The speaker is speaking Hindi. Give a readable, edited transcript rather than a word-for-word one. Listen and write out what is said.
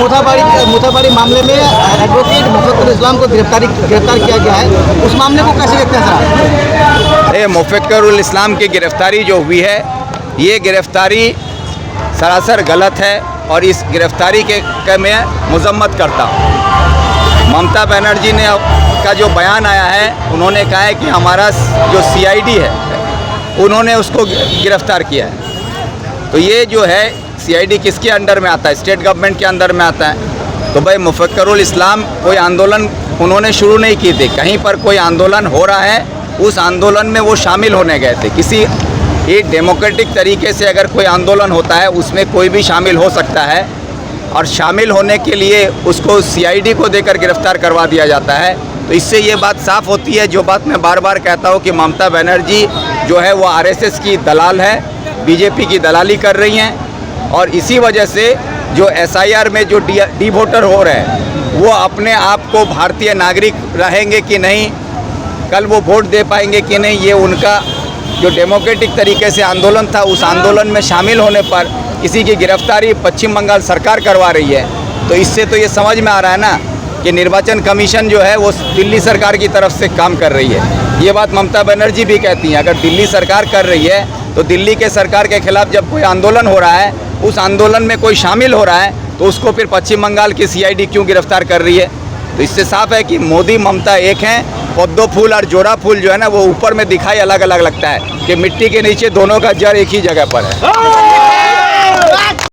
मुथाबाड़ी मामले में एडवोकेट मुफक्किरुल इस्लाम को गिरफ्तार किया गया है, उस मामले को कैसे देखते हैं सर? मुफक्किरुल इस्लाम की गिरफ्तारी जो हुई है, ये गिरफ्तारी सरासर गलत है और इस गिरफ्तारी के मैं मजम्मत करता हूँ। ममता बनर्जी ने का जो बयान आया है, उन्होंने कहा है कि हमारा जो CID है उन्होंने उसको गिरफ्तार किया है। तो ये जो है CID किसके अंडर में आता है? स्टेट गवर्नमेंट के अंदर में आता है। तो भाई मुफक्किरुल इस्लाम कोई आंदोलन उन्होंने शुरू नहीं की थी, कहीं पर कोई आंदोलन हो रहा है, उस आंदोलन में वो शामिल होने गए थे। किसी एक डेमोक्रेटिक तरीके से अगर कोई आंदोलन होता है, उसमें कोई भी शामिल हो सकता है और शामिल होने के लिए उसको CID को देकर गिरफ्तार करवा दिया जाता है। तो इससे ये बात साफ़ होती है, जो बात मैं बार बार कहता हूँ कि ममता बनर्जी जो है वो RSS की दलाल है, BJP की दलाली कर रही हैं और इसी वजह से जो SIR में जो डी वोटर हो रहे हैं, वो अपने आप को भारतीय नागरिक रहेंगे कि नहीं, कल वो वोट दे पाएंगे कि नहीं, ये उनका जो डेमोक्रेटिक तरीके से आंदोलन था, उस आंदोलन में शामिल होने पर किसी की गिरफ्तारी पश्चिम बंगाल सरकार करवा रही है। तो इससे तो ये समझ में आ रहा है ना कि निर्वाचन कमीशन जो है वो दिल्ली सरकार की तरफ से काम कर रही है। ये बात ममता बनर्जी भी कहती हैं, अगर दिल्ली सरकार कर रही है तो दिल्ली के सरकार के खिलाफ जब कोई आंदोलन हो रहा है, उस आंदोलन में कोई शामिल हो रहा है, तो उसको फिर पश्चिम बंगाल की CID क्यों गिरफ्तार कर रही है? तो इससे साफ है कि मोदी ममता एक हैं। पद्दो फूल और जोड़ा फूल जो है ना, वो ऊपर में दिखाई अलग अलग लगता है कि मिट्टी के नीचे दोनों का जड़ एक ही जगह पर है।